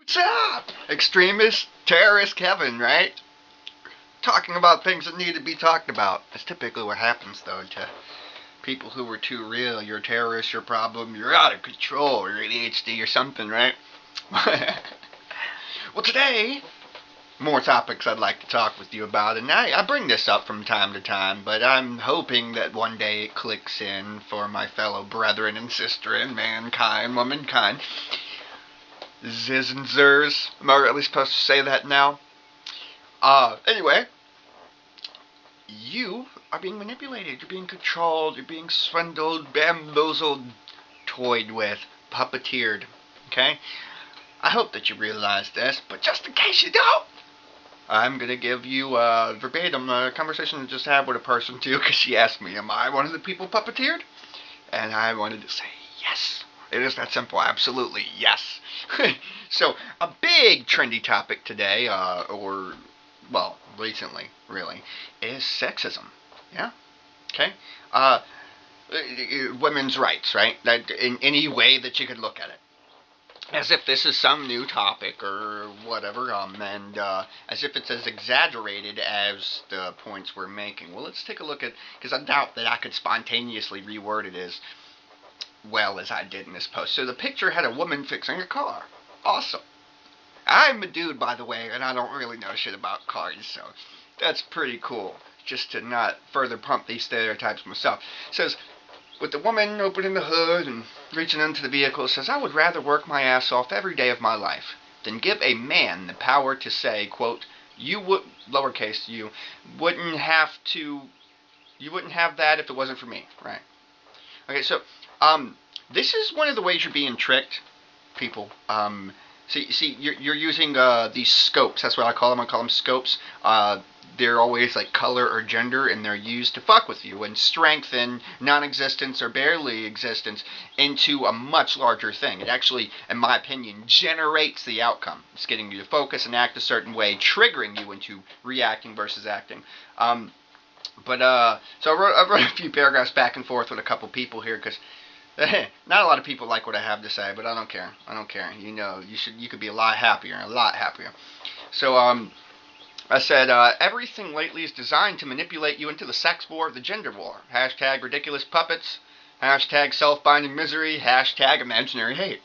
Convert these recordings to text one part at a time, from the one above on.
What's up? Extremist, terrorist Kevin, right? Talking about things that need to be talked about. That's typically what happens, though, to people who are too real. You're a terrorist, your problem, you're out of control, you're ADHD or something, right? Well, today, more topics I'd like to talk with you about, and I bring this up from time to time, but I'm hoping that one day it clicks in for my fellow brethren and sister in mankind, womankind. Ziz and Zers. Am I really supposed to say that now? Anyway, you are being manipulated, you're being controlled, you're being swindled, bamboozled, toyed with, puppeteered, okay? I hope that you realize this, but just in case you don't, I'm going to give you verbatim a conversation I just had with a person too, because she asked me, am I one of the people puppeteered? And I wanted to say yes. It is that simple, absolutely, yes. So, a big trendy topic today, recently, really, is sexism. Yeah? Okay? Women's rights, right? That in any way that you could look at it. As if this is some new topic or whatever, and as if it's as exaggerated as the points we're making. Well, let's take a look at, because I doubt that I could spontaneously reword it as well as I did in this post. So the picture had a woman fixing a car. Awesome. I'm a dude, by the way, and I don't really know shit about cars, so that's pretty cool. Just to not further pump these stereotypes myself. It says, with the woman opening the hood and reaching into the vehicle, it says, I would rather work my ass off every day of my life than give a man the power to say, quote, you would, lowercase you, wouldn't have that if it wasn't for me, right? Okay, so, this is one of the ways you're being tricked, people. See, you're using these scopes. That's what I call them. I call them scopes. They're always like color or gender, and they're used to fuck with you and strengthen non-existence or barely existence into a much larger thing. It actually, in my opinion, generates the outcome. It's getting you to focus and act a certain way, triggering you into reacting versus acting. So I wrote a few paragraphs back and forth with a couple people here because not a lot of people like what I have to say, but I don't care. I don't care. You know, you could be a lot happier. So I said everything lately is designed to manipulate you into the sex war of the gender war. Hashtag ridiculous puppets. Hashtag self-binding misery. Hashtag imaginary hate.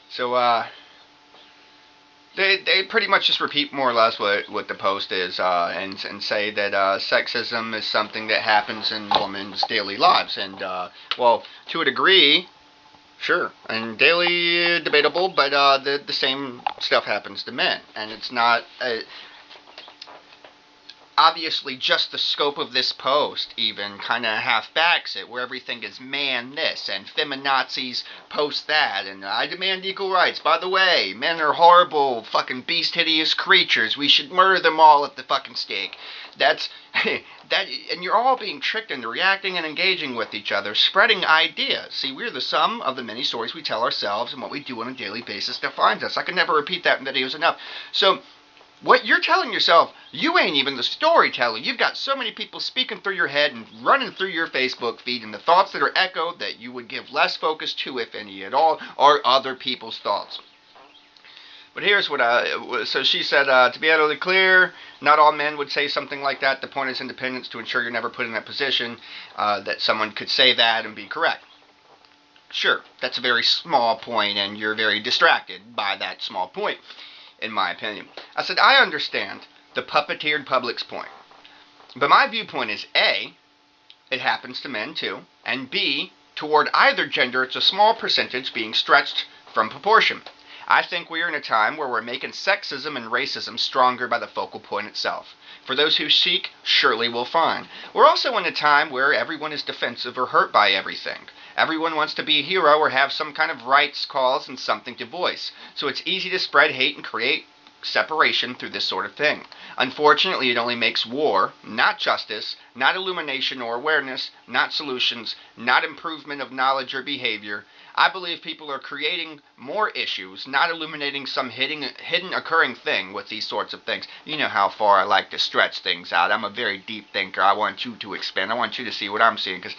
So They pretty much just repeat more or less what the post is, and say that sexism is something that happens in women's daily lives. And, well, to a degree, sure, and daily debatable, but the same stuff happens to men. And it's not... obviously, just the scope of this post even kind of half-backs it, where everything is man this, and feminazis post that, and I demand equal rights. By the way, men are horrible, fucking beast hideous creatures. We should murder them all at the fucking stake. That, and you're all being tricked into reacting and engaging with each other, spreading ideas. See, we're the sum of the many stories we tell ourselves, and what we do on a daily basis defines us. I can never repeat that in videos enough. So, what you're telling yourself, you ain't even the storyteller. You've got so many people speaking through your head and running through your Facebook feed, and the thoughts that are echoed that you would give less focus to, if any at all, are other people's thoughts. But here's what so she said, to be utterly clear, not all men would say something like that. The point is independence to ensure you're never put in that position, that someone could say that and be correct. Sure, that's a very small point, and you're very distracted by that small point, in my opinion. I said, I understand the puppeteered public's point. But my viewpoint is A, it happens to men too, and B, toward either gender, it's a small percentage being stretched from proportion. I think we are in a time where we're making sexism and racism stronger by the focal point itself. For those who seek, surely will find. We're also in a time where everyone is defensive or hurt by everything. Everyone wants to be a hero or have some kind of rights, cause, and something to voice. So it's easy to spread hate and create separation through this sort of thing. Unfortunately, it only makes war, not justice, not illumination or awareness, not solutions, not improvement of knowledge or behavior. I believe people are creating more issues, not illuminating some hidden occurring thing with these sorts of things. You know how far I like to stretch things out. I'm a very deep thinker. I want you to expand. I want you to see what I'm seeing. Because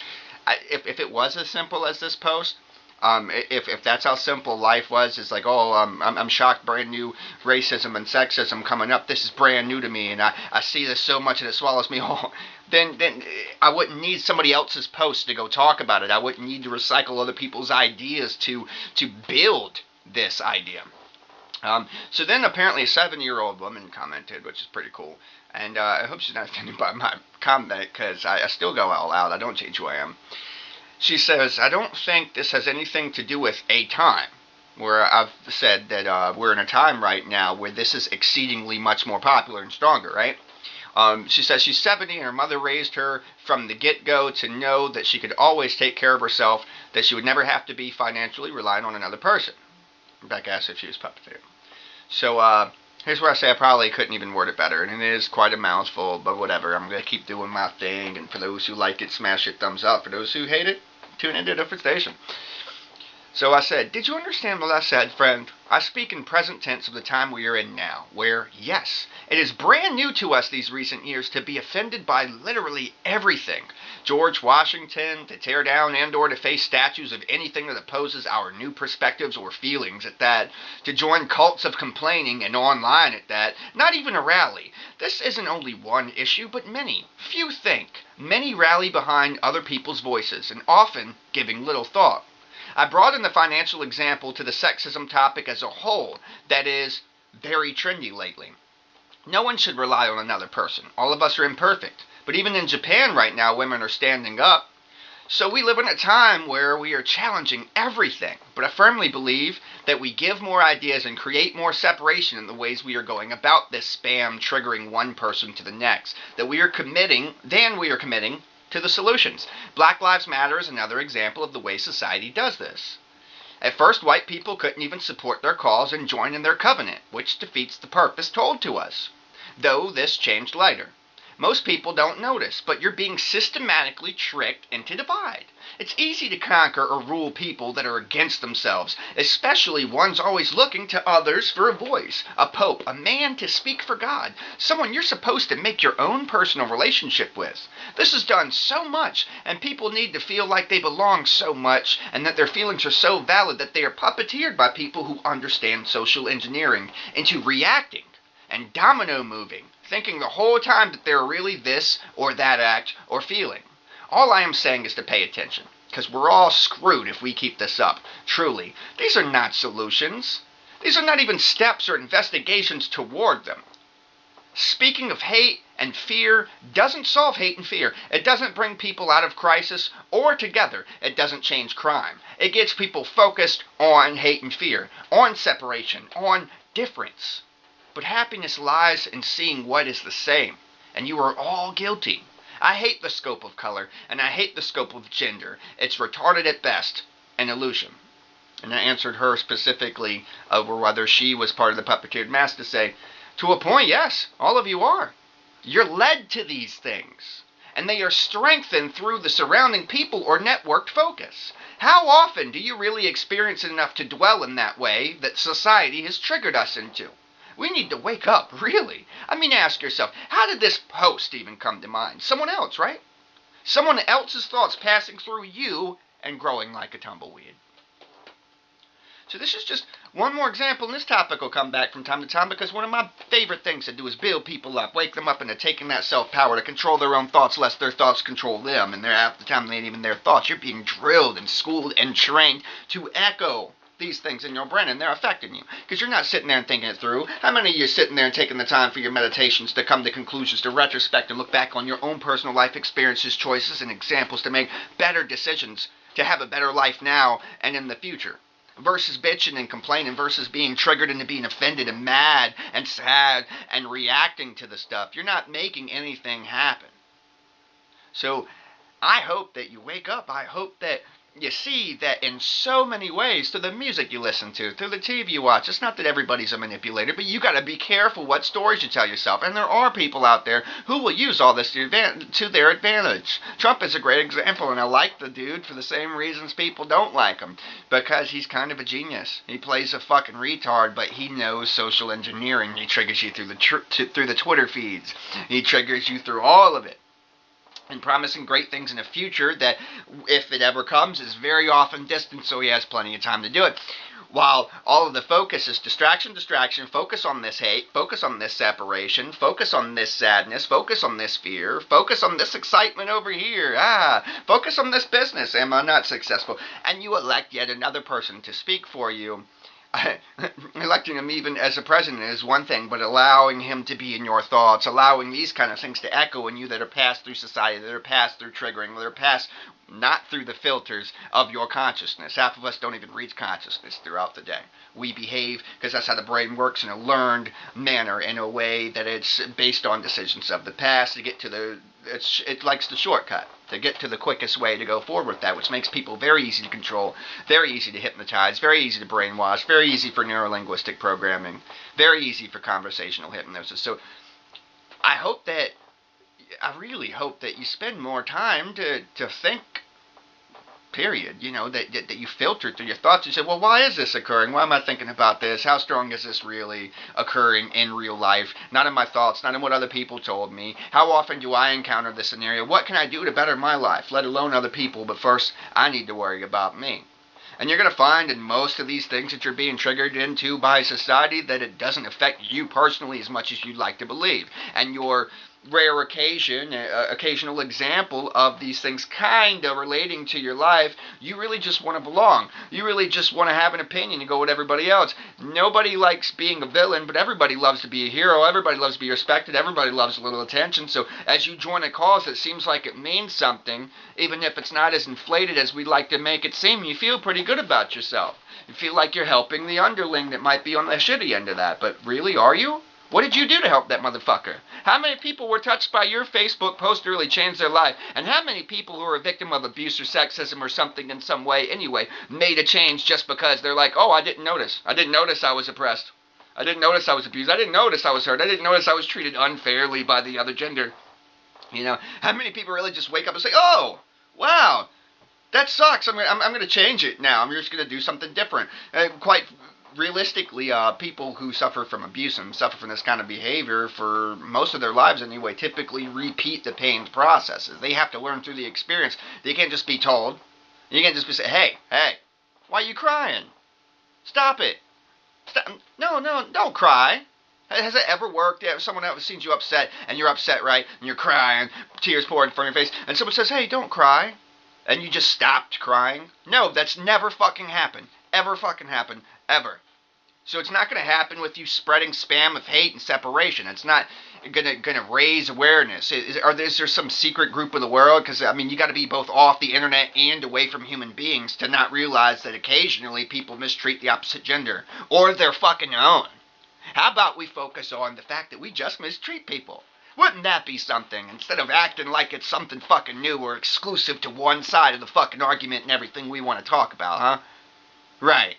if it was as simple as this post, If that's how simple life was, it's like, oh, I'm shocked, brand new racism and sexism coming up. This is brand new to me, and I see this so much and it swallows me whole. Then I wouldn't need somebody else's post to go talk about it. I wouldn't need to recycle other people's ideas to build this idea. So then apparently a 7-year-old woman commented, which is pretty cool. And I hope she's not offended by my comment, because I still go all out. I don't change who I am. She says, I don't think this has anything to do with a time, where I've said that we're in a time right now where this is exceedingly much more popular and stronger, right? She says she's 70 and her mother raised her from the get-go to know that she could always take care of herself, that she would never have to be financially reliant on another person. Rebecca asked if she was puppeteer. So, here's where I say I probably couldn't even word it better, and it is quite a mouthful, but whatever. I'm going to keep doing my thing, and for those who like it, smash your thumbs up. For those who hate it, tune into a different station. So I said, did you understand what I said, friend? I speak in present tense of the time we are in now, where, yes, it is brand new to us these recent years to be offended by literally everything. George Washington, to tear down and or to face statues of anything that opposes our new perspectives or feelings at that, to join cults of complaining and online at that, not even a rally. This isn't only one issue, but many. Few think. Many rally behind other people's voices, and often giving little thought. I brought in the financial example to the sexism topic as a whole that is very trendy lately. No one should rely on another person. All of us are imperfect. But even in Japan right now, women are standing up. So we live in a time where we are challenging everything. But I firmly believe that we give more ideas and create more separation in the ways we are going about this spam triggering one person to the next. That we are committing to the solutions. Black Lives Matter is another example of the way society does this. At first, white people couldn't even support their cause and join in their covenant, which defeats the purpose told to us. Though this changed later. Most people don't notice, but you're being systematically tricked into divide. It's easy to conquer or rule people that are against themselves, especially ones always looking to others for a voice, a pope, a man to speak for God, someone you're supposed to make your own personal relationship with. This is done so much, and people need to feel like they belong so much, and that their feelings are so valid that they are puppeteered by people who understand social engineering into reacting and domino moving, thinking the whole time that they're really this or that act or feeling. All I am saying is to pay attention, because we're all screwed if we keep this up. Truly, these are not solutions. These are not even steps or investigations toward them. Speaking of hate and fear doesn't solve hate and fear. It doesn't bring people out of crisis or together. It doesn't change crime. It gets people focused on hate and fear, on separation, on difference. But happiness lies in seeing what is the same, and you are all guilty. I hate the scope of color, and I hate the scope of gender. It's retarded at best, an illusion. And I answered her specifically over whether she was part of the puppeteered mass to say, to a point, yes, all of you are. You're led to these things, and they are strengthened through the surrounding people or networked focus. How often do you really experience it enough to dwell in that way that society has triggered us into? We need to wake up, really. I mean, ask yourself, how did this post even come to mind? Someone else, right? Someone else's thoughts passing through you and growing like a tumbleweed. So this is just one more example, and this topic will come back from time to time because one of my favorite things to do is build people up, wake them up into taking that self-power to control their own thoughts lest their thoughts control them, and they're half the time they ain't even their thoughts. You're being drilled and schooled and trained to echo these things in your brain, and they're affecting you because you're not sitting there and thinking it through. How many of you are sitting there and taking the time for your meditations to come to conclusions, to retrospect and look back on your own personal life experiences, choices, and examples to make better decisions, to have a better life now and in the future, versus bitching and complaining, versus being triggered into being offended and mad and sad and reacting to the stuff? You're not making anything happen. So I hope that you wake up. I hope that you see that in so many ways, through the music you listen to, through the TV you watch. It's not that everybody's a manipulator, but you got to be careful what stories you tell yourself. And there are people out there who will use all this to their advantage. Trump is a great example, and I like the dude for the same reasons people don't like him. Because he's kind of a genius. He plays a fucking retard, but he knows social engineering. He triggers you through the Twitter feeds. He triggers you through all of it. and promising great things in the future that, if it ever comes, is very often distant, so he has plenty of time to do it. While all of the focus is distraction, distraction, focus on this hate, focus on this separation, focus on this sadness, focus on this fear, focus on this excitement over here, focus on this business, am I not successful? And you elect yet another person to speak for you. Electing him even as a president is one thing, but allowing him to be in your thoughts, allowing these kind of things to echo in you that are passed through society, that are passed through triggering, that are passed not through the filters of your consciousness. Half of us don't even reach consciousness throughout the day. We behave because that's how the brain works, in a learned manner, in a way that it's based on decisions of the past to get to the, it likes the shortcut, to get to the quickest way to go forward with that, which makes people very easy to control, very easy to hypnotize, very easy to brainwash, very easy for neurolinguistic programming, very easy for conversational hypnosis. So I really hope that you spend more time to think, period, that you filter through your thoughts. You say, well, why is this occurring? Why am I thinking about this? How strong is this really occurring in real life? Not in my thoughts, not in what other people told me. How often do I encounter this scenario? What can I do to better my life, let alone other people? But first, I need to worry about me. And you're going to find in most of these things that you're being triggered into by society that it doesn't affect you personally as much as you'd like to believe. And your rare occasional example of these things kind of relating to your life, you really just want to belong. You really just want to have an opinion and go with everybody else. Nobody likes being a villain, but everybody loves to be a hero. Everybody loves to be respected. Everybody loves a little attention. So as you join a cause that seems like it means something, even if it's not as inflated as we'd like to make it seem, you feel pretty good about yourself. You feel like you're helping the underling that might be on the shitty end of that. But really, are you? What did you do to help that motherfucker? How many people were touched by your Facebook post to really change their life? And how many people who are a victim of abuse or sexism or something in some way anyway made a change just because they're like, oh, I didn't notice. I didn't notice I was oppressed. I didn't notice I was abused. I didn't notice I was hurt. I didn't notice I was treated unfairly by the other gender. How many people really just wake up and say, oh, wow, that sucks. I'm going to change it now. I'm just going to do something different. Quite realistically, people who suffer from abuse and suffer from this kind of behavior for most of their lives anyway typically repeat the pain processes. They have to learn through the experience. They can't just be told. You can't just be saying, hey, why are you crying? Stop it. Stop. No, don't cry. Has it ever worked? If someone else seen you upset, and you're upset, right? And you're crying, tears pouring from your face, and someone says, hey, don't cry, and you just stopped crying? No, that's never fucking happened. Ever fucking happened. Ever. So it's not going to happen with you spreading spam of hate and separation. It's not going to raise awareness. Is there some secret group of the world? Because, you got to be both off the internet and away from human beings to not realize that occasionally people mistreat the opposite gender. Or their fucking own. How about we focus on the fact that we just mistreat people? Wouldn't that be something? Instead of acting like it's something fucking new or exclusive to one side of the fucking argument and everything we want to talk about, huh? Right.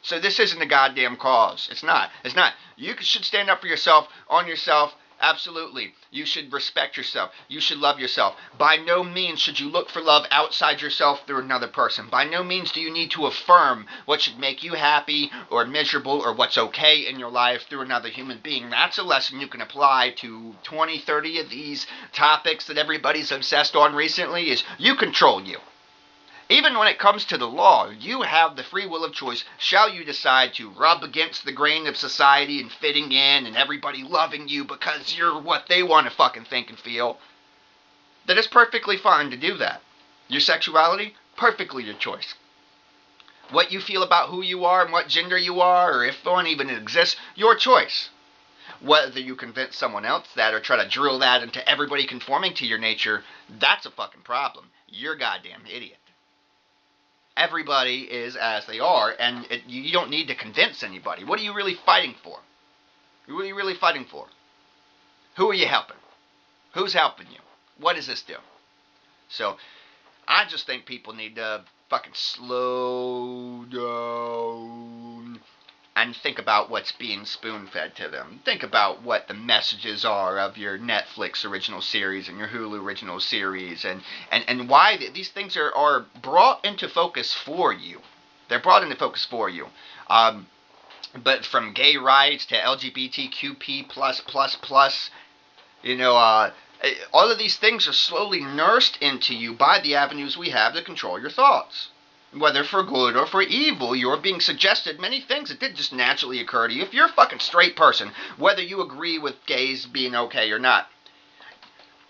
So this isn't a goddamn cause. It's not. It's not. You should stand up for yourself, on yourself, absolutely. You should respect yourself. You should love yourself. By no means should you look for love outside yourself through another person. By no means do you need to affirm what should make you happy or miserable or what's okay in your life through another human being. That's a lesson you can apply to 20, 30 of these topics that everybody's obsessed on recently, is you control you. Even when it comes to the law, you have the free will of choice. Shall you decide to rub against the grain of society and fitting in and everybody loving you because you're what they want to fucking think and feel? That is perfectly fine to do that. Your sexuality, perfectly your choice. What you feel about who you are and what gender you are, or if one even exists, your choice. Whether you convince someone else that or try to drill that into everybody conforming to your nature, that's a fucking problem. You're a goddamn idiot. Everybody is as they are, and you don't need to convince anybody. What are you really fighting for? What are you really fighting for? Who are you helping? Who's helping you? What does this do? So, I just think people need to fucking slow down and think about what's being spoon-fed to them. Think about what the messages are of your Netflix original series and your Hulu original series, and why these things are brought into focus for you. They're brought into focus for you. But from gay rights to LGBTQP++, All of these things are slowly nursed into you by the avenues we have to control your thoughts. Whether for good or for evil, you're being suggested many things that didn't just naturally occur to you. If you're a fucking straight person, whether you agree with gays being okay or not,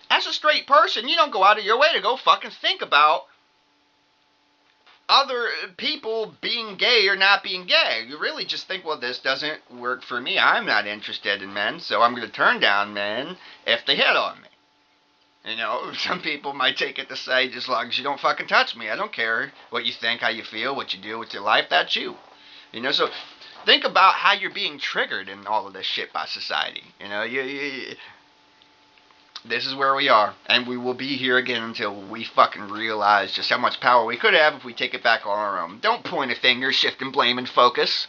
as a straight person, you don't go out of your way to go fucking think about other people being gay or not being gay. You really just think, well, this doesn't work for me. I'm not interested in men, so I'm going to turn down men if they hit on me. You know, some people might take it to say, just as long as you don't fucking touch me, I don't care what you think, how you feel, what you do with your life, that's you. You know, so think about how you're being triggered in all of this shit by society. You know, this is where we are, and we will be here again until we fucking realize just how much power we could have if we take it back on our own. Don't point a finger, shift and blame and focus.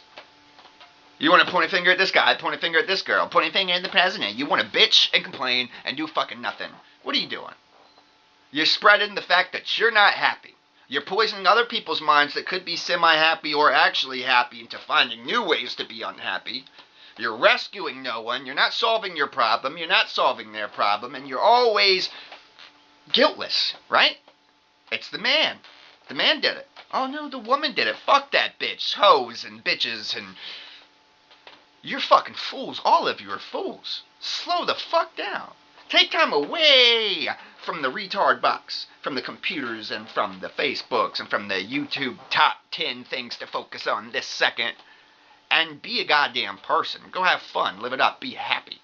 You want to point a finger at this guy, point a finger at this girl, point a finger at the president. You want to bitch and complain and do fucking nothing. What are you doing? You're spreading the fact that you're not happy. You're poisoning other people's minds that could be semi-happy or actually happy into finding new ways to be unhappy. You're rescuing no one. You're not solving your problem. You're not solving their problem. And you're always guiltless, right? It's the man. The man did it. Oh, no, the woman did it. Fuck that bitch. Hoes and bitches and... You're fucking fools. All of you are fools. Slow the fuck down. Take time away from the retard box, from the computers and from the Facebooks and from the YouTube top 10 things to focus on this second. And be a goddamn person. Go have fun. Live it up. Be happy.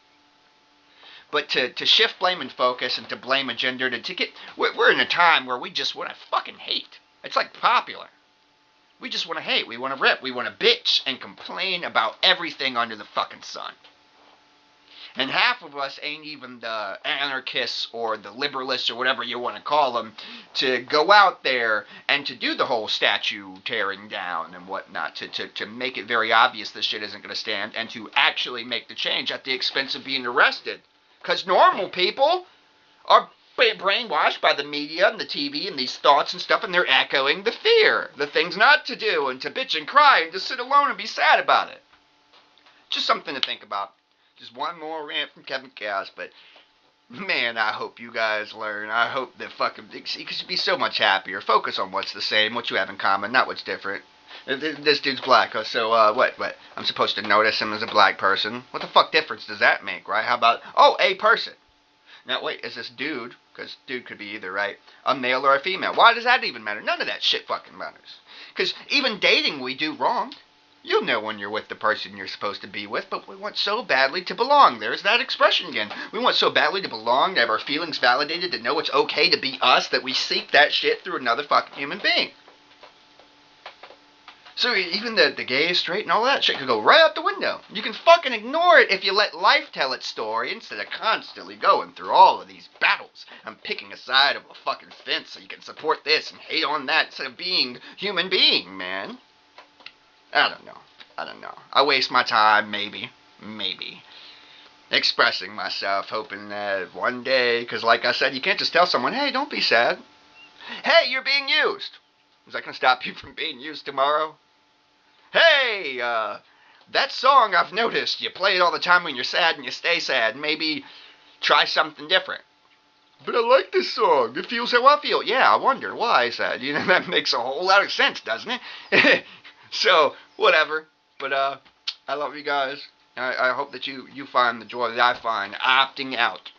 But to shift blame and focus and to blame a gender, we're in a time where we just want to fucking hate. It's like popular. We just want to hate. We want to rip. We want to bitch and complain about everything under the fucking sun. And half of us ain't even the anarchists or the liberalists or whatever you want to call them to go out there and to do the whole statue tearing down and whatnot, to make it very obvious this shit isn't going to stand, and to actually make the change at the expense of being arrested. Because normal people are brainwashed by the media and the TV and these thoughts and stuff, and they're echoing the fear, the things not to do, and to bitch and cry and to sit alone and be sad about it. Just something to think about. Just one more rant from Kevin Chaos, but man, I hope you guys learn. I hope that fucking, because you'd be so much happier. Focus on what's the same, what you have in common, not what's different. This dude's black, so what? I'm supposed to notice him as a black person? What the fuck difference does that make, right? How about, oh, a person. Now, wait, is this dude, because dude could be either, right, a male or a female? Why does that even matter? None of that shit fucking matters. Because even dating we do wrong. You'll know when you're with the person you're supposed to be with, but we want so badly to belong. There's that expression again. We want so badly to belong, to have our feelings validated, to know it's okay to be us, that we seek that shit through another fucking human being. So even the gay, straight, and all that shit could go right out the window. You can fucking ignore it if you let life tell its story instead of constantly going through all of these battles and picking a side of a fucking fence so you can support this and hate on that instead of being human being, man. I don't know. I waste my time, maybe, expressing myself, hoping that one day, because like I said, you can't just tell someone, hey, don't be sad. Hey, you're being used. Is that going to stop you from being used tomorrow? Hey, that song I've noticed, you play it all the time when you're sad and you stay sad. Maybe try something different. But I like this song. It feels how I feel. Yeah, I wonder, why is that? You know, that makes a whole lot of sense, doesn't it? So, whatever. But, I love you guys. I hope that you find the joy that I find opting out